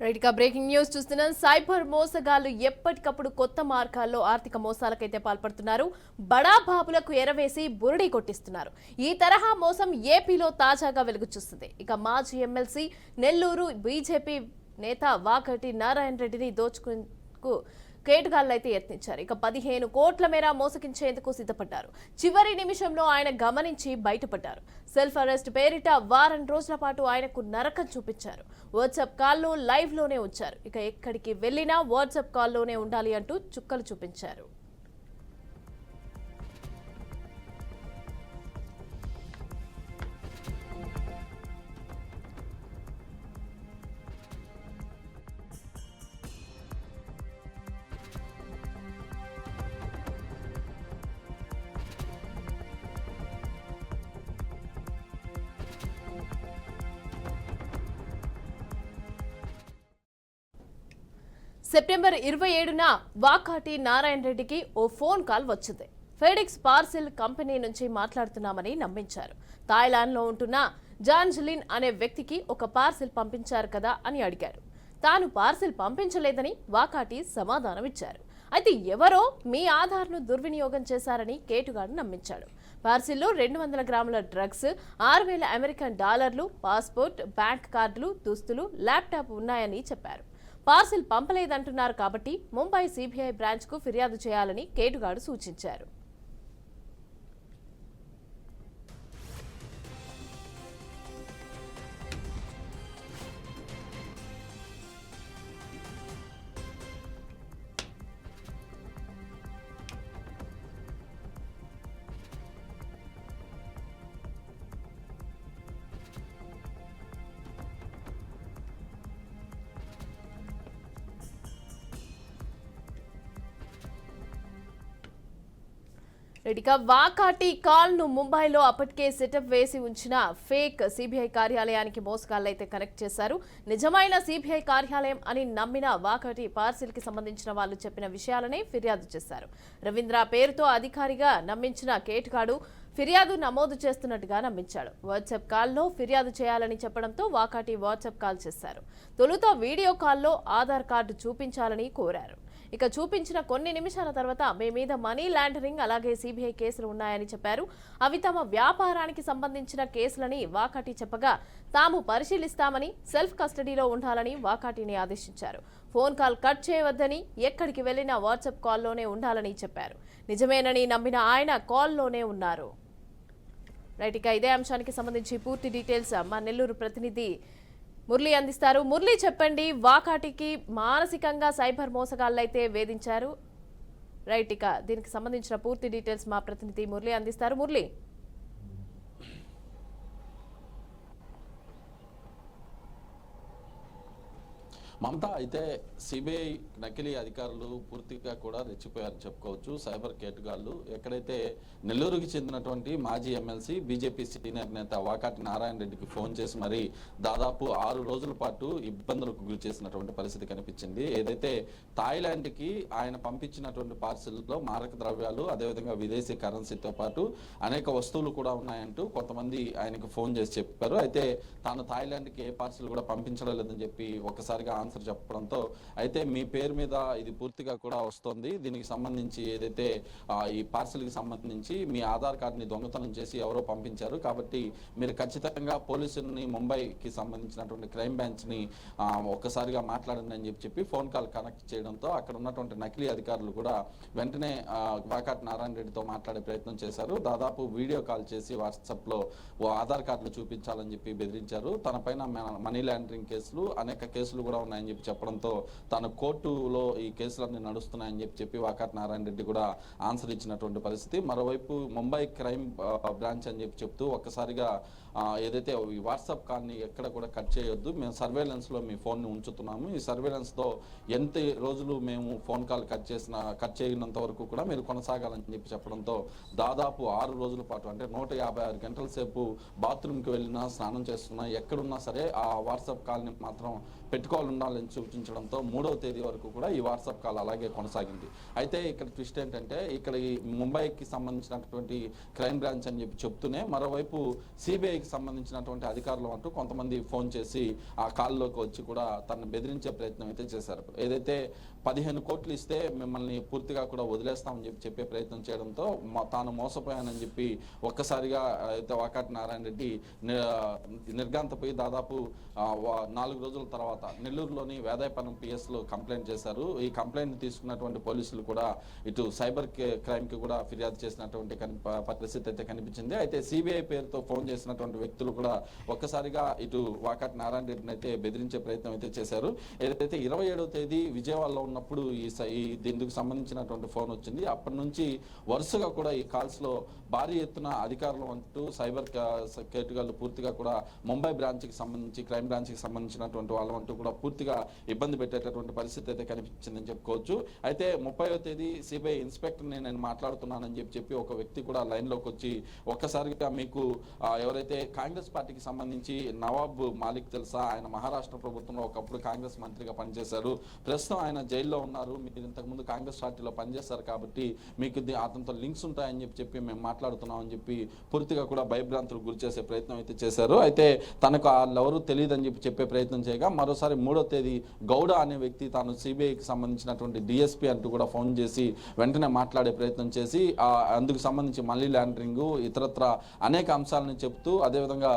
Right గా breaking news చూస్తున్నాం. Cyber మోసగాళ్లు ఎప్పటికప్పుడు కొత్త మార్గాల్లో ఆర్థిక మోసాలకైతే పాల్పడుతున్నారు. బడా బాబులకు ఎరవేసి బురడి కొట్టిస్తున్నారు. ఈ తరహా మోసం ఏపీలో తాజాగా వెలుగు చూస్తుంది. ఇక మాజీ ఎమ్మెల్సీ నెల్లూరు బీజేపీ నేత వాకటి నారాయణ రెడ్డిని దోచుకు కేటుగాళ్లు అయితే యత్నించారు. ఇక 15 కోట్ల మేర మోసగించేందుకు సిద్ధపడ్డారు. చివరి నిమిషంలో ఆయన గమనించి బయటపడ్డారు. సెల్ఫ్ అరెస్ట్ పేరిట వారం రోజుల పాటు ఆయనకు నరకం చూపించారు. వాట్సాప్ కాల్లో లైవ్ లోనే ఉంచారు. ఇక ఎక్కడికి వెళ్లినా వాట్సాప్ కాల్లోనే ఉండాలి అంటూ చుక్కలు చూపించారు. సెప్టెంబర్ 27న వాకాటి నారాయణ రెడ్డికి ఓ ఫోన్ కాల్ వచ్చింది. ఫెడిక్స్ పార్సిల్ కంపెనీ నుంచి మాట్లాడుతున్నామని నమ్మించారు. థాయిలాండ్లో ఉంటున్న జాన్జలిన్ అనే వ్యక్తికి ఒక పార్సిల్ పంపించారు కదా అని అడిగారు. తాను పార్సిల్ పంపించలేదని వాకాటి సమాధానం ఇచ్చారు. అయితే ఎవరో మీ ఆధార్ను దుర్వినియోగం చేశారని కేటుగాడు నమ్మించాడు. పార్సిల్లో 200 గ్రాముల డ్రగ్స్, 6000 అమెరికన్ డాలర్లు, పాస్పోర్ట్, బ్యాంక్ కార్డులు, దుస్తులు, ల్యాప్టాప్ ఉన్నాయని చెప్పారు. పార్సిల్ పంపలేదంటున్నారు కాబట్టి ముంబై సిబిఐ బ్రాంచ్ కు ఫిర్యాదు చేయాలని కేటుగాడు సూచించారు. రెడ్డిగా వాకాటి కాల్ ను ముంబైలో అప్పటికే సెటప్ వేసి ఉంచిన ఫేక్ సిబిఐ కార్యాలయానికి మోసగాళ్లు అయితే కనెక్ట్ చేశారు. నిజమైన సిబిఐ కార్యాలయం అని నమ్మిన వాకాటి పార్సిల్ కి సంబంధించిన వాళ్ళు చెప్పిన విషయాలనే ఫిర్యాదు చేశారు. రవీంద్ర పేరుతో అధికారిగా నమ్మించిన కేటుగాడు ఫిర్యాదు నమోదు చేస్తున్నట్టుగా నమ్మించాడు. వాట్సాప్ కాల్లో ఫిర్యాదు చేయాలని చెప్పడంతో వాకాటి వాట్సాప్ కాల్ చేశారు. తొలుత వీడియో కాల్లో ఆధార్ కార్డు చూపించాలని కోరారు. ఇక చూపించిన కొన్ని నిమిషాల తర్వాత మీ మీద మనీ లాండరింగ్ అలాగే సిబిఐ కేసులు ఉన్నాయని చెప్పారు. అవి తమ వ్యాపారానికి సంబంధించిన కేసులని వాకాటి చెప్పగా తాము పరిశీలిస్తామని, సెల్ఫ్ కస్టడీలో ఉండాలని వాకాటిని ఆదేశించారు. ఫోన్ కాల్ కట్ చేయవద్దని, ఎక్కడికి వెళ్లినా వాట్సాప్ కాల్లోనే ఉండాలని చెప్పారు. నిజమేనని నమ్మిన ఆయన కాల్లోనే ఉన్నారు. రైట్, ఇక ఇదే అంశానికి సంబంధించి పూర్తి డీటెయిల్స్ మా నెల్లూరు ప్రతినిధి మురళి అందిస్తారు. మురళి, చెప్పండి, వాకాటికి మానసికంగా సైబర్ మోసగాళ్ళు అయితే వేధించారు. రైట్, ఇక దీనికి సంబంధించిన పూర్తి డీటెయిల్స్ మా ప్రతినిధి మురళి అందిస్తారు. మురళి, మమతా, అయితే సిబిఐ నకిలీ అధికారులు పూర్తిగా కూడా రెచ్చిపోయారని చెప్పుకోవచ్చు. సైబర్ కేటుగాళ్లు ఎక్కడైతే నెల్లూరుకి చెందినటువంటి మాజీ ఎమ్మెల్సీ బీజేపీ సీనియర్ నేత వాకాటి నారాయణ రెడ్డికి ఫోన్ చేసి మరి దాదాపు 6 రోజుల పాటు ఇబ్బందులకు గురి చేసినటువంటి పరిస్థితి కనిపించింది. ఏదైతే థాయిలాండ్కి ఆయన పంపించినటువంటి పార్సిల్లో మారక ద్రవ్యాలు, అదేవిధంగా విదేశీ కరెన్సీతో పాటు అనేక వస్తువులు కూడా ఉన్నాయంటూ కొంతమంది ఆయనకు ఫోన్ చేసి చెప్పారు. అయితే తాను థాయిలాండ్కి ఏ పార్సిల్ కూడా పంపించడం లేదని చెప్పి ఒక్కసారిగా ఆన్సర్ చెప్పడంతో అయితే మీ పేరు మీద ఇది పూర్తిగా కూడా వస్తుంది, దీనికి సంబంధించి ఏదైతే ఈ పార్సిల్కి సంబంధించి మీ ఆధార్ కార్డుని దొంగతనం చేసి ఎవరో పంపించారు కాబట్టి మీరు ఖచ్చితంగా పోలీసుల్ని, ముంబైకి సంబంధించినటువంటి క్రైమ్ బ్రాంచ్ని ఒక్కసారిగా మాట్లాడండి అని చెప్పి ఫోన్ కాల్ కనెక్ట్ చేయడంతో అక్కడ ఉన్నటువంటి నకిలీ అధికారులు కూడా వెంటనే వాకాటి నారాయణ రెడ్డితో మాట్లాడే ప్రయత్నం చేశారు. దాదాపు వీడియో కాల్ చేసి వాట్సాప్లో ఆధార్ కార్డులు చూపించాలని చెప్పి బెదిరించారు. తన పైన మనీ లాండరింగ్ కేసులు, అనేక కేసులు కూడా ఉన్నాయని చెప్పి చెప్పడంతో తన కోర్టులో ఈ కేసులన్నీ నడుస్తున్నాయని చెప్పి వాకాటి నారాయణ రెడ్డి కూడా ఆన్సర్ ఇచ్చినటువంటి పరిస్థితి. మరోవైపు ముంబై క్రైమ్ బ్రాంచ్ అని చెప్తూ ఒక్కసారిగా ఏదైతే ఈ వాట్సాప్ కాల్ని ఎక్కడ కూడా కట్ చేయొద్దు, మేము సర్వేలెన్స్లో మీ ఫోన్ని ఉంచుతున్నాము, ఈ సర్వేలెన్స్తో ఎంత రోజులు మేము ఫోన్ కాల్ కట్ చేయనంత వరకు కూడా మీరు కొనసాగాలని చెప్పి చెప్పడంతో దాదాపు 6 రోజుల పాటు అంటే 156 గంటల సేపు బాత్రూమ్కి వెళ్ళినా, స్నానం చేస్తున్నా, ఎక్కడున్నా సరే ఆ వాట్సాప్ కాల్ని మాత్రం పెట్టుకోవాలని సూచించడంతో 3వ తేదీ వరకు కూడా ఈ వాట్సాప్ కాల్ అలాగే కొనసాగింది. అయితే ఇక్కడ ట్విస్ట్ ఏంటంటే ఇక్కడ ఈ ముంబైకి సంబంధించినటువంటి క్రైమ్ బ్రాంచ్ అని చెప్పి చెప్తూనే మరోవైపు సిబిఐకి సిబిఐకి సంబంధించినటువంటి అధికారులు అంటూ కొంతమంది ఫోన్ చేసి ఆ కాల్లోకి వచ్చి కూడా తనను బెదిరించే ప్రయత్నం అయితే చేశారు. ఏదైతే 15 కోట్లు ఇస్తే మిమ్మల్ని పూర్తిగా కూడా వదిలేస్తామని చెప్పే ప్రయత్నం చేయడంతో తాను మోసపోయానని చెప్పి ఒక్కసారిగా అయితే వాకాటి నారాయణ రెడ్డి నిర్గాంతపోయి దాదాపు 4 రోజుల తర్వాత నెల్లూరులోని వేదాయపాలెం పిఎస్లో కంప్లైంట్ చేశారు. ఈ కంప్లైంట్ తీసుకున్నటువంటి పోలీసులు కూడా ఇటు సైబర్ క్రైమ్కి కూడా ఫిర్యాదు చేసినటువంటి పరిస్థితి అయితే కనిపించింది. అయితే సిబిఐ పేరుతో ఫోన్ చేసినటువంటి వ్యక్తులు కూడా ఒక్కసారిగా ఇటు వాకాటి నారాయణ రెడ్డిని అయితే బెదిరించే ప్రయత్నం అయితే చేశారు. ఏదైతే 27వ తేదీ విజయవాడలో ఉన్నప్పుడు దీనికి సంబంధించినటువంటి ఫోన్ వచ్చింది. అప్పటి నుంచి వరుసగా కూడా ఈ కాల్స్ లో భారీ ఎత్తున అధికారులు అంటూ సైబర్ కేటుగాళ్ళు పూర్తిగా కూడా ముంబై బ్రాంచ్కి సంబంధించి క్రైమ్ బ్రాంచ్కి సంబంధించినటువంటి వాళ్ళు అంటూ కూడా పూర్తిగా ఇబ్బంది పెట్టేటటువంటి పరిస్థితి అయితే కనిపించిందని చెప్పుకోవచ్చు. అయితే 30వ తేదీ సిబిఐ ఇన్స్పెక్టర్ని నేను మాట్లాడుతున్నానని చెప్పి ఒక వ్యక్తి కూడా లైన్లోకి వచ్చి ఒక్కసారిగా మీకు ఎవరైతే కాంగ్రెస్ పార్టీకి సంబంధించి నవాబ్ మాలిక్ తెలుసా, ఆయన మహారాష్ట్ర ప్రభుత్వంలో ఒకప్పుడు కాంగ్రెస్ మంత్రిగా పనిచేశారు, ప్రస్తుతం ఆయన జైల్లో ఉన్నారు, మీరు ఇంతకుముందు కాంగ్రెస్ పార్టీలో పనిచేస్తారు కాబట్టి మీకు అతనితో లింక్స్ ఉంటాయని చెప్పి మేము మాట్లాడుతున్నామని చెప్పి పూర్తిగా కూడా భయభ్రాంతులకు గురి చేసే ప్రయత్నం అయితే చేశారు. అయితే తనకు వాళ్ళెవరూ తెలియదని చెప్పే ప్రయత్నం చేయగా మరోసారి 3వ తేదీ గౌడ అనే వ్యక్తి తాను సిబిఐకి సంబంధించినటువంటి డిఎస్పీ అంటూ కూడా ఫోన్ చేసి వెంటనే మాట్లాడే ప్రయత్నం చేసి అందుకు సంబంధించి మనీ లాండరింగ్ ఇతరత్ర అనేక అంశాలను చెప్తూ అదేవిధంగా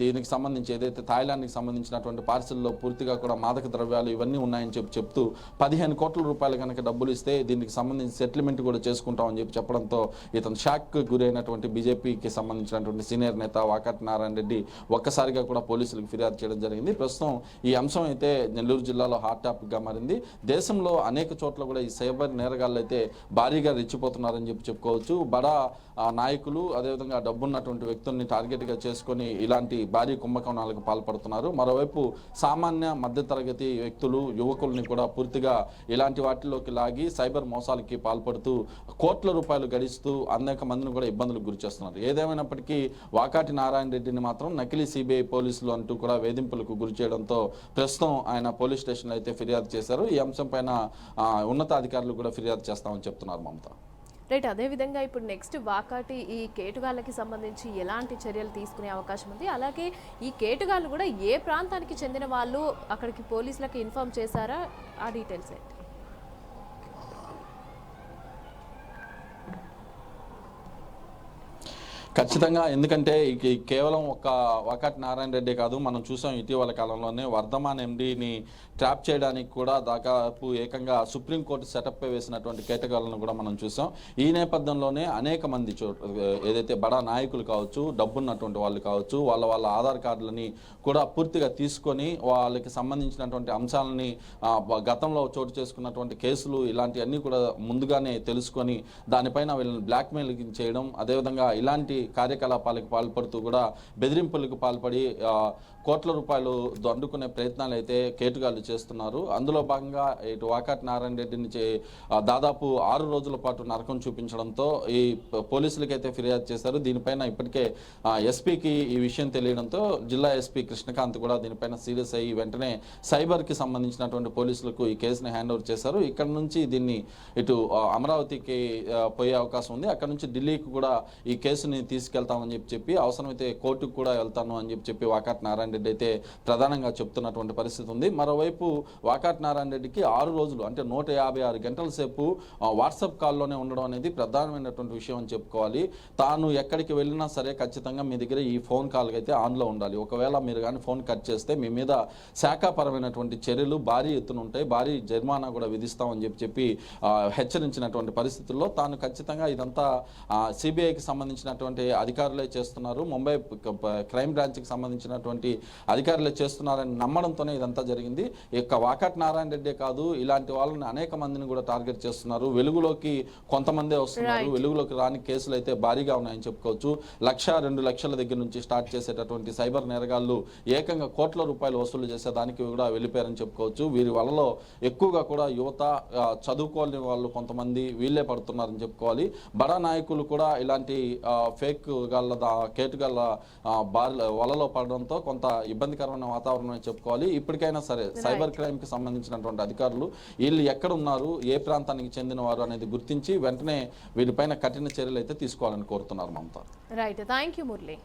దీనికి సంబంధించి ఏదైతే థాయిలాండ్కి సంబంధించినటువంటి పార్సిల్లో పూర్తిగా కూడా మాదక ద్రవ్యాలు ఇవన్నీ ఉన్నాయని చెప్తూ 15 కోట్ల రూపాయలు కనుక డబ్బులు ఇస్తే దీనికి సంబంధించి సెటిల్మెంట్ కూడా చేసుకుంటామని చెప్పడంతో ఇతను షాక్ గురైనటువంటి బీజేపీకి సంబంధించినటువంటి సీనియర్ నేత వాకాటి నారాయణ రెడ్డి ఒక్కసారిగా కూడా పోలీసులకు ఫిర్యాదు చేయడం జరిగింది. ప్రస్తుతం ఈ అంశం అయితే నెల్లూరు జిల్లాలో హాట్ టాపిక్ గా మారింది. దేశంలో అనేక చోట్ల కూడా ఈ సైబర్ నేరగాళ్ళు అయితే భారీగా రెచ్చిపోతున్నారని చెప్పుకోవచ్చు. బడా నాయకులు అదేవిధంగా డబ్బున్నటువంటి వ్యక్తుల్ని టార్గెట్గా చేసుకొని ఇలాంటి భారీ కుంభకోణాలకు పాల్పడుతున్నారు. మరోవైపు సామాన్య మధ్యతరగతి వ్యక్తులు యువకుల్ని కూడా పూర్తిగా ఇలాంటి వాటిలోకి లాగి సైబర్ మోసాలకి పాల్పడుతూ కోట్ల రూపాయలు గడిస్తూ అనేక మందిని కూడా ఇబ్బందులకు గురి చేస్తున్నారు. ఏదేమైనప్పటికీ వాకాటి నారాయణ రెడ్డిని మాత్రం నకిలీ సిబిఐ పోలీసులు అంటూ కూడా వేధింపులకు గురి చేయడంతో ప్రస్తుతం ఆయన పోలీస్ స్టేషన్లో అయితే ఫిర్యాదు చేశారు. ఈ అంశం పైన ఉన్నతాధికారులు కూడా ఫిర్యాదు చేస్తామని చెప్తున్నారు మమత. రైట్, అదేవిధంగా ఇప్పుడు నెక్స్ట్ వాకాటి ఈ కేటుగాళ్ళకి సంబంధించి ఎలాంటి చర్యలు తీసుకునే అవకాశం ఉంది, అలాగే ఈ కేటుగాళ్ళు కూడా ఏ ప్రాంతానికి చెందిన వాళ్ళు అక్కడికి పోలీసులకు ఇన్ఫార్మ్ చేశారా, ఆ డీటెయిల్స్ ఏంటి? ఖచ్చితంగా, ఎందుకంటే కేవలం ఒక వాకాటి నారాయణ రెడ్డి కాదు, మనం చూసాం ఇటీవల కాలంలోనే వర్ధమాన్ ఎండీని ట్రాప్ చేయడానికి కూడా దాదాపు ఏకంగా సుప్రీంకోర్టు సెటప్ వేసినటువంటి కేటగాళ్ళను కూడా మనం చూసాం. ఈ నేపథ్యంలోనే అనేక మంది ఏదైతే బడా నాయకులు కావచ్చు, డబ్బున్నటువంటి వాళ్ళు కావచ్చు, వాళ్ళ ఆధార్ కార్డులని కూడా పూర్తిగా తీసుకొని వాళ్ళకి సంబంధించినటువంటి అంశాలని గతంలో చోటు చేసుకున్నటువంటి కేసులు ఇలాంటివన్నీ కూడా ముందుగానే తెలుసుకొని దానిపైన వీళ్ళని బ్లాక్మెయిల్ చేయడం, అదేవిధంగా ఇలాంటి కార్యకలాపాలకు పాల్పడుతూ కూడా బెదిరింపులకు పాల్పడి కోట్ల రూపాయలు దండుకునే ప్రయత్నాలు అయితే కేటుగాళ్ళు చేస్తున్నారు. అందులో భాగంగా ఇటు వాకాటి నారాయణ రెడ్డిని దాదాపు 6 రోజుల పాటు నరకం చూపించడంతో ఈ పోలీసులకైతే ఫిర్యాదు చేశారు. దీనిపైన ఇప్పటికే ఎస్పీకి ఈ విషయం తెలియడంతో జిల్లా ఎస్పీ కృష్ణకాంత్ కూడా దీనిపైన సీరియస్ అయ్యి వెంటనే సైబర్కి సంబంధించినటువంటి పోలీసులకు ఈ కేసుని హ్యాండ్ ఓవర్ చేశారు. ఇక్కడ నుంచి దీన్ని ఇటు అమరావతికి పోయే అవకాశం ఉంది. అక్కడ నుంచి ఢిల్లీకి కూడా ఈ కేసుని తీసుకెళ్తామని చెప్పి అవసరమైతే కోర్టుకు కూడా వెళ్తాను అని చెప్పి వాకాటి నారాయణ రెడ్డి అయితే ప్రధానంగా చెప్తున్నటువంటి పరిస్థితి ఉంది. మరోవైపు వాకాటి నారాయణ రెడ్డికి 6 రోజులు అంటే 156 గంటల సేపు వాట్సాప్ కాల్లోనే ఉండడం అనేది ప్రధానమైనటువంటి విషయం అని చెప్పుకోవాలి. తాను ఎక్కడికి వెళ్ళినా సరే ఖచ్చితంగా మీ దగ్గర ఈ ఫోన్ కాల్ అయితే ఆన్లో ఉండాలి. ఒకవేళ మీరు కానీ ఫోన్ కట్ చేస్తే మీ మీద శాఖాపరమైనటువంటి చర్యలు భారీ ఎత్తున ఉంటాయి, భారీ జరిమానా కూడా విధిస్తామని చెప్పి హెచ్చరించినటువంటి పరిస్థితుల్లో తాను ఖచ్చితంగా ఇదంతా సిబిఐకి సంబంధించినటువంటి అధికారులే చేస్తున్నారు, ముంబై క్రైమ్ బ్రాంచ్కి సంబంధించినటువంటి అధికారులే చేస్తున్నారని నమ్మడంతోనే ఇదంతా జరిగింది. ఇక వాకాటి నారాయణ రెడ్డే కాదు, ఇలాంటి వాళ్ళని అనేక మందిని కూడా టార్గెట్ చేస్తున్నారు. వెలుగులోకి కొంతమందే వస్తున్నారు, వెలుగులోకి రాని కేసులు అయితే భారీగా ఉన్నాయని చెప్పుకోవచ్చు. 1-2 లక్షల దగ్గర నుంచి స్టార్ట్ చేసేటటువంటి సైబర్ నేరగాళ్ళు ఏకంగా కోట్ల రూపాయలు వసూలు చేసేదానికి కూడా వెళ్ళిపోయారని చెప్పుకోవచ్చు. వీరి వలలో ఎక్కువగా కూడా యువత, చదువుకోని వాళ్ళు కొంతమంది వీళ్ళే పడుతున్నారని చెప్పుకోవాలి. బడా నాయకులు కూడా ఇలాంటి ఫేక్ గాళ్ళ కేటుగాళ్ళ వలలో పడడంతో కొంత ఇబ్బందికరమైన వాతావరణం అని చెప్పుకోవాలి. ఇప్పటికైనా సరే సైబర్ క్రైమ్ కి సంబంధించినటువంటి అధికారులు వీళ్ళు ఎక్కడ ఉన్నారు, ఏ ప్రాంతానికి చెందిన వారు అనేది గుర్తించి వెంటనే వీరిపైన కఠిన చర్యలు అయితే తీసుకోవాలని కోరుతున్నారు Mamata. Right, thank you Murali.